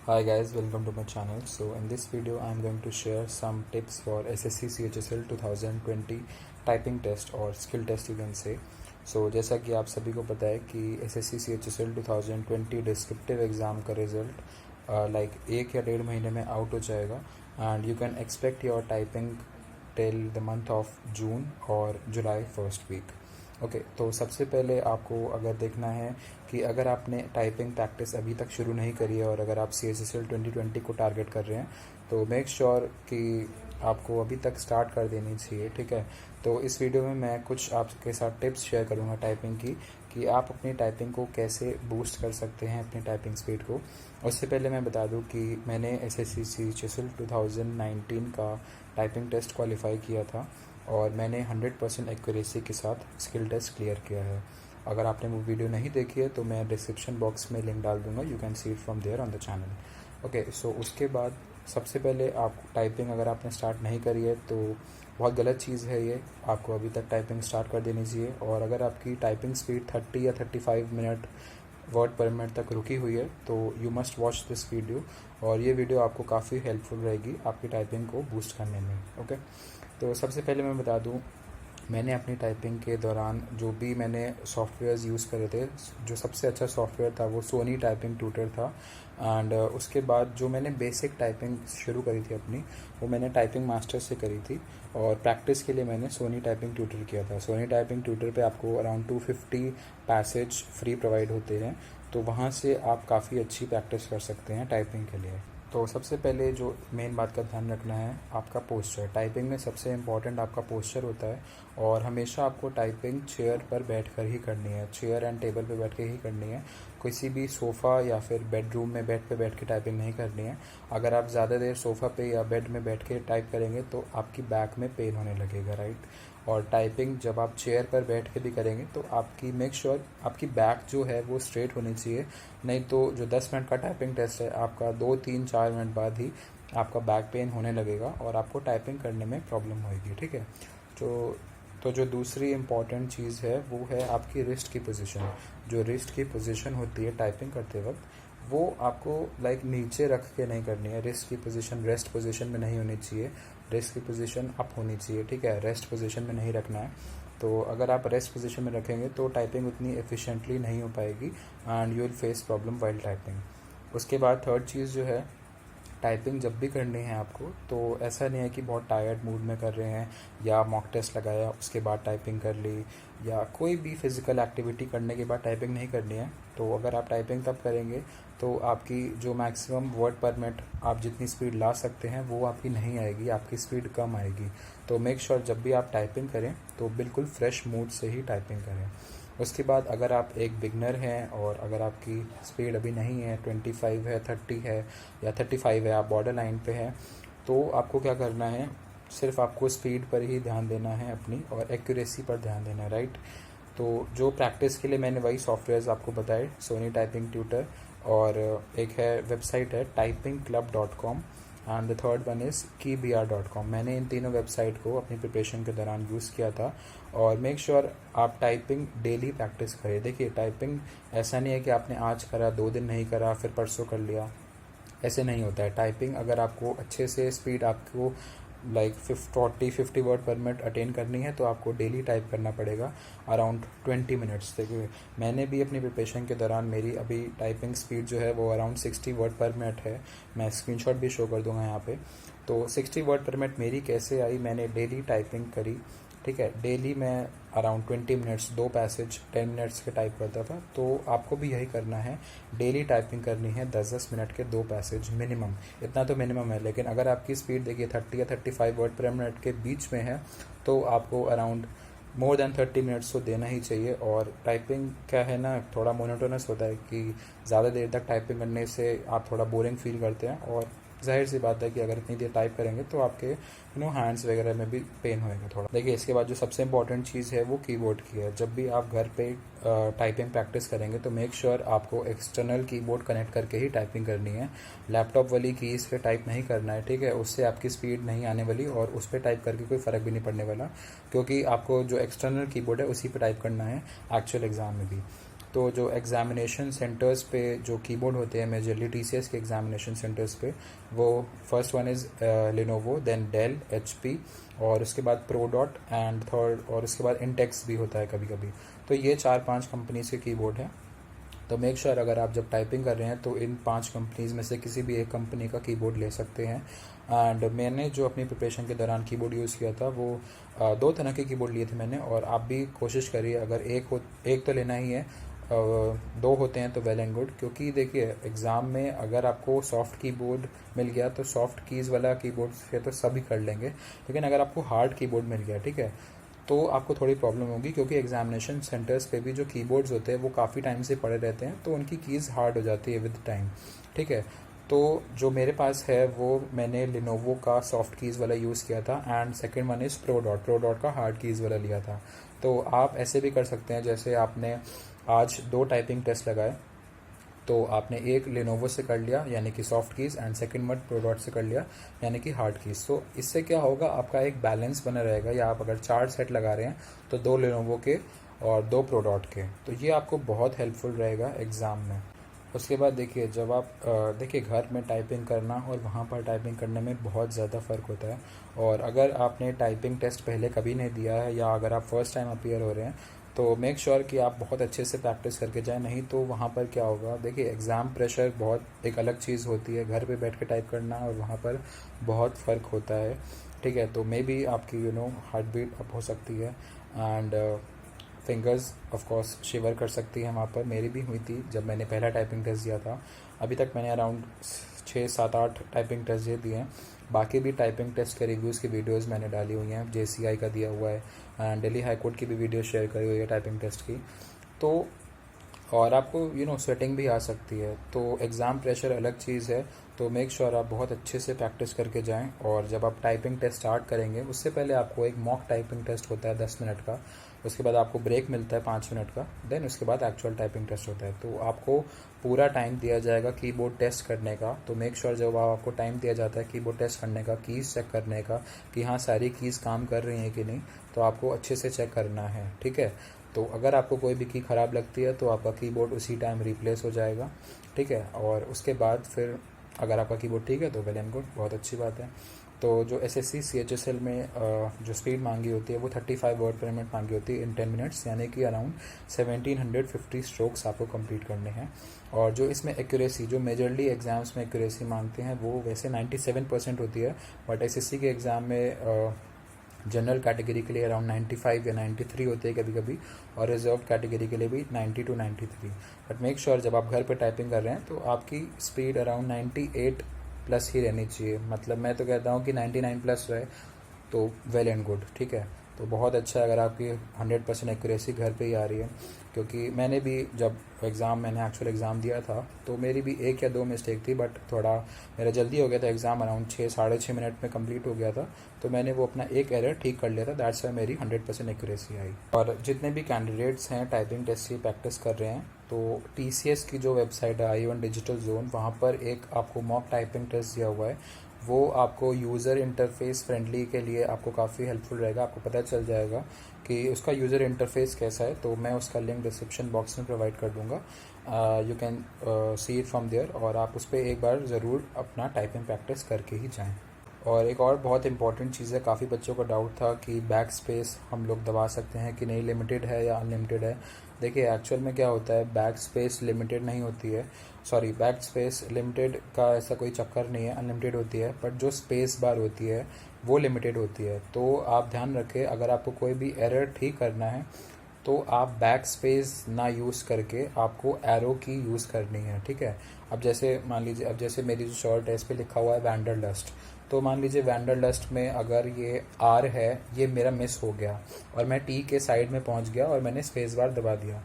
Hi guys, welcome to my channel. So in this video I am going to share some tips for SSC CHSL 2020 typing test or skill test you can say. So जैसा कि आप सभी को पता है कि SSC CHSL 2020 descriptive exam का result like 1 या 1.5 महीने में आउट हो जाएगा and you can expect your typing till the month of June और जुलाई फर्स्ट वीक. ओके तो सबसे पहले आपको अगर देखना है कि अगर आपने टाइपिंग प्रैक्टिस अभी तक शुरू नहीं करी है और अगर आप CHSL 2020 को टारगेट कर रहे हैं तो मेक श्योर कि आपको अभी तक स्टार्ट कर देनी चाहिए. ठीक है, तो इस वीडियो में मैं कुछ आपके साथ टिप्स शेयर करूंगा टाइपिंग की कि आप अपनी टाइपिंग को कैसे बूस्ट कर सकते हैं, अपनी टाइपिंग स्पीड को. उससे पहले मैं बता दूं कि मैंने SSC CHSL 2019 का टाइपिंग टेस्ट क्वालिफाई किया था और मैंने 100% एक्यूरेसी के साथ स्किल टेस्ट क्लियर किया है. अगर आपने वो वीडियो नहीं देखी है तो मैं डिस्क्रिप्शन बॉक्स में लिंक डाल दूंगा, you can see it from there on the channel. Okay so उसके बाद सबसे पहले आप टाइपिंग अगर आपने स्टार्ट नहीं करी है तो बहुत गलत चीज़ है ये, आपको अभी तक टाइपिंग स्टार्ट कर देनी चाहिए. और अगर आपकी टाइपिंग स्पीड 30 या 35 मिनट वर्ड पर मिनट तक रुकी हुई है तो you must watch this video और ये वीडियो आपको काफ़ी हेल्पफुल रहेगी आपकी टाइपिंग को बूस्ट करने में. ओके तो सबसे पहले मैं बता दूं, मैंने अपनी टाइपिंग के दौरान जो भी मैंने सॉफ्टवेयर्स यूज़ करे थे, जो सबसे अच्छा सॉफ्टवेयर था वो सोनी टाइपिंग ट्यूटर था. एंड उसके बाद जो मैंने बेसिक टाइपिंग शुरू करी थी अपनी, वो मैंने टाइपिंग मास्टर से करी थी और प्रैक्टिस के लिए मैंने सोनी टाइपिंग ट्यूटर किया था. सोनी टाइपिंग ट्यूटर पे आपको अराउंड 250 पैसेज फ्री प्रोवाइड होते हैं, तो वहाँ से आप काफ़ी अच्छी प्रैक्टिस कर सकते हैं टाइपिंग के लिए. तो सबसे पहले जो मेन बात का ध्यान रखना है आपका पोस्चर. टाइपिंग में सबसे इम्पॉर्टेंट आपका पोस्चर होता है और हमेशा आपको टाइपिंग चेयर पर बैठकर ही करनी है, चेयर एंड टेबल पे बैठ के ही करनी है. किसी भी सोफ़ा या फिर बेडरूम में बेड पे बैठ के टाइपिंग नहीं करनी है. अगर आप ज़्यादा देर सोफ़ा पे या बेड में बैठ के टाइप करेंगे तो आपकी बैक में पेन होने लगेगा, राइट. और टाइपिंग जब आप चेयर पर बैठ के भी करेंगे तो आपकी मेक श्योर आपकी बैक जो है वो स्ट्रेट होनी चाहिए. नहीं तो जो 10 मिनट का टाइपिंग टेस्ट है आपका 2 3 4 मिनट बाद ही आपका बैक पेन होने लगेगा और आपको टाइपिंग करने में प्रॉब्लम होगी. ठीक है, तो जो दूसरी इम्पॉर्टेंट चीज़ है वो है आपकी रिस्ट की पोजीशन. जो रिस्ट की पोजीशन होती है टाइपिंग करते वक्त वो आपको लाइक नीचे रख के नहीं करनी है. रिस्ट की पोजीशन रेस्ट पोजीशन में नहीं होनी चाहिए, रेस्ट की पोजीशन अप होनी चाहिए. ठीक है, रेस्ट पोजीशन में नहीं रखना है. तो अगर आप रेस्ट पोजीशन में रखेंगे तो टाइपिंग उतनी एफिशिएंटली नहीं हो पाएगी and you will face problem while typing. उसके बाद थर्ड चीज़ जो है, टाइपिंग जब भी करनी है आपको तो ऐसा नहीं है कि बहुत टायर्ड मूड में कर रहे हैं या मॉक टेस्ट लगाया उसके बाद टाइपिंग कर ली या कोई भी फिज़िकल एक्टिविटी करने के बाद टाइपिंग नहीं करनी है. तो अगर आप टाइपिंग तब करेंगे तो आपकी जो मैक्सिमम वर्ड पर मिनट आप जितनी स्पीड ला सकते हैं वो आपकी नहीं आएगी, आपकी स्पीड कम आएगी. तो मेक श्योर जब भी आप टाइपिंग करें तो बिल्कुल फ्रेश मूड से ही टाइपिंग करें. उसके बाद अगर आप एक बिगनर हैं और अगर आपकी स्पीड अभी नहीं है, 25 है, 30 है या 35 है, आप बॉर्डर लाइन पे हैं, तो आपको क्या करना है, सिर्फ आपको स्पीड पर ही ध्यान देना है अपनी और एक्यूरेसी पर ध्यान देना है, राइट. तो जो प्रैक्टिस के लिए मैंने वही सॉफ्टवेयर्स आपको बताए, सोनी टाइपिंग ट्यूटर और एक है वेबसाइट है typingclub.com and the third one is keybr.com. मैंने इन तीनों वेबसाइट को अपनी प्रिपरेशन के दौरान यूज़ किया था. और मेक श्योर आप टाइपिंग डेली प्रैक्टिस करें. देखिए टाइपिंग ऐसा नहीं है कि आपने आज करा, 2 दिन नहीं करा, फिर परसों कर लिया, ऐसे नहीं होता है. टाइपिंग अगर आपको अच्छे से स्पीड आपको लाइक 40-50 वर्ड पर मिनट अटेन करनी है तो आपको डेली टाइप करना पड़ेगा अराउंड 20 मिनट्स. देखिए मैंने भी अपनी प्रिपरेशन के दौरान मेरी अभी टाइपिंग स्पीड जो है वो अराउंड 60 वर्ड पर मिनट है. मैं स्क्रीनशॉट भी शो कर दूंगा यहाँ पे. तो 60 वर्ड पर मिनट मेरी कैसे आई, मैंने डेली टाइपिंग करी. ठीक है, डेली मैं अराउंड 20 मिनट्स 2 पैसेज 10 मिनट्स के टाइप करता था. तो आपको भी यही करना है, डेली टाइपिंग करनी है 10-10 मिनट के 2 पैसेज मिनिमम. इतना तो मिनिमम है, लेकिन अगर आपकी स्पीड देखिए 30 या 35 वर्ड पर मिनट के बीच में है तो आपको अराउंड मोर देन 30 मिनट्स तो देना ही चाहिए. और टाइपिंग क्या है ना, थोड़ा मोनोटोनस होता है कि ज़्यादा देर तक टाइपिंग करने से आप थोड़ा बोरिंग फील करते हैं और जाहिर सी बात है कि अगर इतनी देर टाइप करेंगे तो आपके हैंड्स वगैरह में भी पेन होएगा थोड़ा. देखिए इसके बाद जो सबसे इंपॉर्टेंट चीज़ है वो कीबोर्ड की है. जब भी आप घर पे टाइपिंग प्रैक्टिस करेंगे तो मेक श्योर आपको एक्सटर्नल कीबोर्ड कनेक्ट करके ही टाइपिंग करनी है. लैपटॉप वाली कीज़ पे टाइप नहीं करना है. ठीक है, उससे आपकी स्पीड नहीं आने वाली और उस पर टाइप करके कोई फ़र्क भी नहीं पड़ने वाला, क्योंकि आपको जो एक्सटर्नल कीबोर्ड है उसी पर टाइप करना है एक्चुअल एग्ज़ाम में भी. तो जो एग्ज़ामिनेशन सेंटर्स पे जो कीबोर्ड होते हैं मेजरली टीसीएस के एग्ज़ामिनेशन सेंटर्स पे, वो first one is Lenovo, then Dell, HP, और उसके बाद प्रोडॉट एंड थर्ड, और उसके बाद इंटेक्स भी होता है कभी कभी। तो ये 4-5 कंपनीज के कीबोर्ड हैं। तो मेक श्योर अगर आप जब टाइपिंग कर रहे हैं तो इन 5 कंपनीज में से किसी भी एक कंपनी का कीबोर्ड ले सकते हैं। एंड मैंने जो अपनी प्रिपरेशन के दौरान कीबोर्ड यूज़ किया था वो 2 तरह के कीबोर्ड लिए थे मैंने, और आप भी कोशिश करिए अगर एक तो लेना ही है, 2 होते हैं तो वेल एंड गुड। क्योंकि देखिए एग्ज़ाम में अगर आपको सॉफ्ट कीबोर्ड मिल गया तो सॉफ्ट कीज़ वाला कीबोर्ड से तो सभी कर लेंगे, लेकिन अगर आपको हार्ड कीबोर्ड मिल गया, ठीक है, तो आपको थोड़ी प्रॉब्लम होगी। क्योंकि एग्जामिनेशन सेंटर्स पे भी जो कीबोर्ड्स होते हैं वो काफ़ी टाइम से पड़े रहते हैं, तो उनकी कीज़ हार्ड हो जाती है विद टाइम, ठीक है। तो जो मेरे पास है वो मैंने लिनोवो का सॉफ्ट कीज़ वाला यूज़ किया था, एंड सेकंड वन इज़ प्रोडॉट का हार्ड कीज़ वाला लिया था। तो आप ऐसे भी कर सकते हैं, जैसे आपने आज 2 टाइपिंग टेस्ट लगाए, तो आपने एक लेनोवो से कर लिया यानी कि soft keys, and second one प्रोडॉट से कर लिया यानी कि हार्ड कीज़। तो इससे क्या होगा, आपका एक बैलेंस बना रहेगा। या आप अगर 4 सेट लगा रहे हैं तो 2 लेनोवो के और 2 प्रोडॉट के, तो ये आपको बहुत हेल्पफुल रहेगा एग्ज़ाम में। उसके बाद देखिए, जब आप देखिए घर में टाइपिंग करना और वहाँ पर टाइपिंग करने में बहुत ज़्यादा फ़र्क होता है। और अगर आपने टाइपिंग टेस्ट पहले कभी नहीं दिया है, या अगर आप फर्स्ट टाइम अपीयर हो रहे हैं, तो मेक श्योर कि आप बहुत अच्छे से प्रैक्टिस करके जाएं। नहीं तो वहाँ पर क्या होगा, देखिए एग्ज़ाम प्रेशर बहुत एक अलग चीज़ होती है, घर पे बैठ के टाइप करना और वहाँ पर बहुत फ़र्क होता है, ठीक है। तो मे बी आपकी हार्ट बीट अप हो सकती है, एंड फिंगर्स ऑफ कोर्स शिवर कर सकती है वहाँ पर। मेरी भी हुई थी जब मैंने पहला टाइपिंग टेस्ट दिया था। अभी तक मैंने अराउंड 6-7-8 टाइपिंग टेस्ट दे दिए हैं। बाकी भी टाइपिंग टेस्ट के रिव्यूज़ की वीडियोस मैंने डाली हुई हैं, जेसीआई का दिया हुआ है, एंड दिल्ली हाई कोर्ट की भी वीडियो शेयर करी हुई है टाइपिंग टेस्ट की। तो और आपको स्वेटिंग भी आ सकती है, तो एग्ज़ाम प्रेशर अलग चीज़ है। तो मेक श्योर आप बहुत अच्छे से प्रैक्टिस करके जाएं। और जब आप टाइपिंग टेस्ट स्टार्ट करेंगे उससे पहले आपको एक मॉक टाइपिंग टेस्ट होता है 10 मिनट का, उसके बाद आपको ब्रेक मिलता है 5 मिनट का, देन उसके बाद एक्चुअल टाइपिंग टेस्ट होता है। तो आपको पूरा टाइम दिया जाएगा कीबोर्ड टेस्ट करने का। तो मेक श्योर जब आपको टाइम दिया जाता है कीबोर्ड टेस्ट करने का, कीज़ चेक करने का कि हाँ सारी कीज़ काम कर रही हैं कि नहीं, तो आपको अच्छे से चेक करना है, ठीक है। तो अगर आपको कोई भी की ख़राब लगती है तो आपका कीबोर्ड उसी टाइम रिप्लेस हो जाएगा, ठीक है। और उसके बाद फिर अगर आपका कीबोर्ड ठीक है तो वेल एंड गुड, बहुत अच्छी बात है। तो जो एसएससी सीएचएसएल में जो स्पीड मांगी होती है वो 35 वर्ड पर मिनट मांगी होती है इन 10 मिनट्स, यानी कि अराउंड 1750 स्ट्रोक्स आपको कंप्लीट करने हैं। और जो इसमें एक्यूरेसी, जो मेजरली एग्जाम्स में एक्यूरेसी मांगते हैं वो वैसे 97% होती है, बट एसएससी के एग्ज़ाम में जनरल कैटेगरी के लिए अराउंड 95 या 93 होते हैं कभी कभी, और रिजर्व कैटेगरी के लिए भी 90 to 93। बट मेक श्योर जब आप घर पे टाइपिंग कर रहे हैं तो आपकी स्पीड अराउंड 98 प्लस ही रहनी चाहिए। मतलब मैं तो कहता हूँ कि 99 प्लस रहे तो वेल एंड गुड, ठीक है। तो बहुत अच्छा है अगर आपकी 100% एक्यूरेसी घर पे ही आ रही है। क्योंकि मैंने भी जब मैंने एक्चुअल एग्ज़ाम दिया था तो मेरी भी 1 या 2 मिस्टेक थी, बट थोड़ा मेरा जल्दी हो गया था एग्ज़ाम, अराउंड 6-6.5 मिनट में कंप्लीट हो गया था। तो मैंने वो अपना एक एरर ठीक कर लिया था, दैट्स वाई मेरी 100% एक्यूरेसी आई। और जितने भी कैंडिडेट्स हैं टाइपिंग टेस्ट की प्रैक्टिस कर रहे हैं, तो टीसीएस की जो वेबसाइट है आई1 डिजिटल जोन, वहाँ पर एक आपको मॉक टाइपिंग टेस्ट दिया हुआ है। वो आपको यूज़र इंटरफेस फ्रेंडली के लिए आपको काफ़ी हेल्पफुल रहेगा। आपको पता चल जाएगा कि उसका यूज़र इंटरफेस कैसा है, तो मैं उसका लिंक डिस्क्रिप्शन बॉक्स में प्रोवाइड कर दूंगा, you can see it from there, और आप उस पर एक बार ज़रूर अपना टाइपिंग प्रैक्टिस करके ही जाएं। और एक और बहुत इंपॉर्टेंट चीज़ है, काफ़ी बच्चों का डाउट था कि बैक स्पेस हम लोग दबा सकते हैं कि नहीं, लिमिटेड है या अनलिमिटेड है। देखिए एक्चुअल में क्या होता है, बैक स्पेस लिमिटेड नहीं होती है, सॉरी बैक स्पेस लिमिटेड का ऐसा कोई चक्कर नहीं है, अनलिमिटेड होती है। बट जो स्पेस बार होती है वो लिमिटेड होती है। तो आप ध्यान रखें, अगर आपको कोई भी एरर ठीक करना है तो आप बैक स्पेस ना यूज़ करके आपको एरो की यूज़ करनी है, ठीक है। अब जैसे मान लीजिए, अब जैसे मेरी जो शॉर्ट है इस पर लिखा हुआ है वैंडरलस्ट, तो मान लीजिए वैंडरलस्ट में अगर ये आर है, ये मेरा मिस हो गया और मैं टी के साइड में पहुंच गया और मैंने स्पेस बार दबा दिया,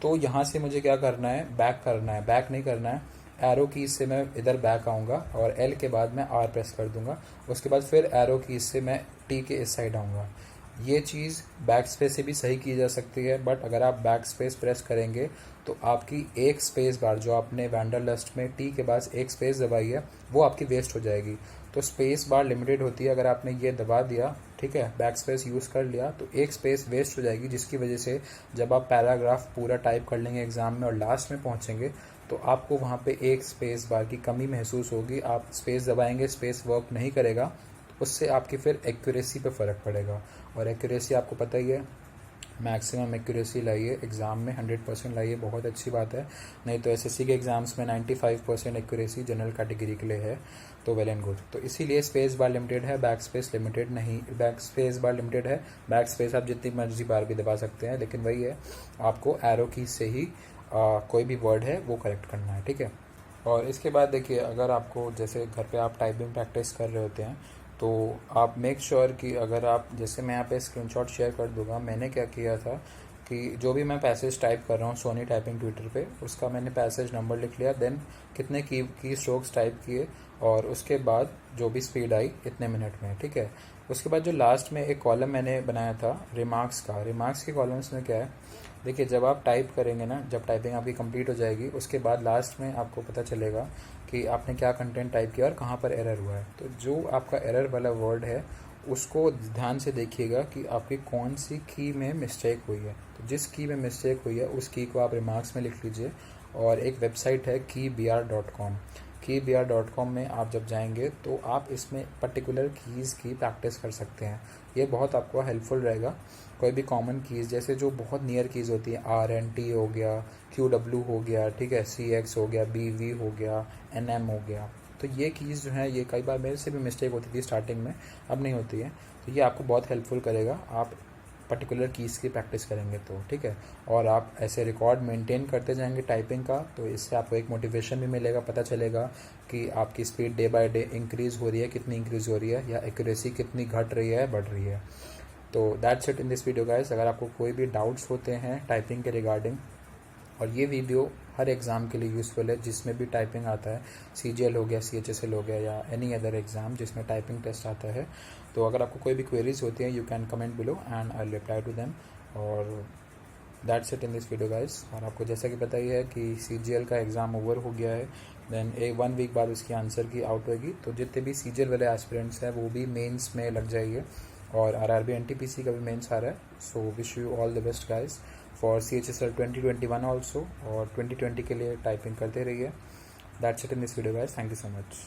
तो यहाँ से मुझे क्या करना है, बैक करना है। बैक नहीं करना है, एरो की से मैं इधर बैक आऊँगा और एल के बाद मैं आर प्रेस कर दूंगा, उसके बाद फिर एरो की से मैं टी के इस साइड आऊँगा। ये चीज़ बैक स्पेस से भी सही की जा सकती है, बट अगर आप बैक स्पेस प्रेस करेंगे तो आपकी एक स्पेस बार जो आपने वैंडरलस्ट में टी के बाद एक स्पेस दबाई है वो आपकी वेस्ट हो जाएगी। तो स्पेस बार लिमिटेड होती है, अगर आपने ये दबा दिया, ठीक ठीक है, बैक स्पेस यूज़ कर लिया तो एक स्पेस वेस्ट हो जाएगी, जिसकी वजह से जब आप पैराग्राफ पूरा टाइप कर लेंगे एग्ज़ाम में और लास्ट में पहुंचेंगे तो आपको वहाँ पे एक स्पेस बार की कमी महसूस होगी। आप स्पेस दबाएंगे, स्पेस वर्क नहीं करेगा, तो उससे आपकी फिर एक्यूरेसी पे फ़र्क पड़ेगा। और एक्यूरेसी आपको पता ही है, मैक्सिमम एक्यूरेसी लाइए एग्ज़ाम में, 100% लाइए, बहुत अच्छी बात है। नहीं तो एसएससी के एग्ज़ाम्स में 95% एक्यूरेसी जनरल कैटेगरी के लिए है, तो वेल एंड गुड। तो इसीलिए स्पेस बार लिमिटेड है, बैक स्पेस लिमिटेड नहीं। बैक स्पेस बार लिमिटेड है, बैक स्पेस आप जितनी मर्जी बार भी दबा सकते हैं, लेकिन वही है, आपको एरो की से ही कोई भी वर्ड है वो करेक्ट करना है, ठीक है। और इसके बाद देखिए, अगर आपको जैसे घर पे आप टाइपिंग प्रैक्टिस कर रहे होते हैं तो आप मेक श्योर कि अगर आप, जैसे मैं यहाँ पे स्क्रीनशॉट शेयर कर दूंगा, मैंने क्या किया था कि जो भी मैं पैसेज टाइप कर रहा हूँ सोनी टाइपिंग ट्विटर पे, उसका मैंने पैसेज नंबर लिख लिया, देन कितने की स्ट्रोक्स टाइप किए और उसके बाद जो भी स्पीड आई इतने मिनट में, ठीक है। उसके बाद जो लास्ट में एक कॉलम मैंने बनाया था रिमार्क्स का, रिमार्क्स के कॉलम्स में क्या है, देखिए जब आप टाइप करेंगे ना, जब टाइपिंग आपकी कंप्लीट हो जाएगी उसके बाद लास्ट में आपको पता चलेगा कि आपने क्या कंटेंट टाइप किया और कहाँ पर एरर हुआ है। तो जो आपका एरर वाला वर्ड है उसको ध्यान से देखिएगा कि आपकी कौन सी की में मिस्टेक हुई है। तो जिस की में मिस्टेक हुई है उस की को आप रिमार्क्स में लिख लीजिए। और एक वेबसाइट है keybr.com, keybr.com में आप जब जाएंगे तो आप इसमें पर्टिकुलर कीज़ की प्रैक्टिस कर सकते हैं। ये बहुत आपको हेल्पफुल रहेगा। कोई भी कॉमन कीज़, जैसे जो बहुत नियर कीज़ होती है, RNT हो गया, QW हो गया, ठीक है, CX हो गया, BV हो गया, NM हो गया, तो ये कीज़ जो है, ये कई बार मेरे से भी मिस्टेक होती थी स्टार्टिंग में, अब नहीं होती है। तो ये आपको बहुत हेल्पफुल करेगा, आप पर्टिकुलर कीज़ की प्रैक्टिस करेंगे तो, ठीक है। और आप ऐसे रिकॉर्ड मेंटेन करते जाएंगे टाइपिंग का, तो इससे आपको एक मोटिवेशन भी मिलेगा, पता चलेगा कि आपकी speed day by day increase हो रही है, कितनी इंक्रीज़ हो रही है, या एक्यूरेसी कितनी घट रही है, बढ़ रही है। तो that's it in this video guys. अगर आपको कोई भी डाउट्स होते हैं टाइपिंग के रिगार्डिंग, और ये वीडियो हर एग्ज़ाम के लिए यूज़फुल है जिसमें भी टाइपिंग आता है, CGL हो गया, CHSL हो गया, या एनी अदर एग्ज़ाम जिसमें टाइपिंग टेस्ट आता है। तो अगर आपको कोई भी क्वेरीज होती हैं, you can comment below and I reply to them. और that's it in this video guys. और आपको जैसा कि पता ही है कि CGL का एग्ज़ाम ओवर हो गया है, देन 1 वीक बाद उसकी आंसर की आउट होगी। तो जितने भी CGL वाले एस्पिरेंट्स हैं वो भी मेंस में लग जाइए, और RRB NTPC का भी मेंस आ रहा है। So wish you all the best guys for CHSL 2021 also, और 2020 के लिए टाइपिंग करते रहिए। That's it in this video guys, thank you so much.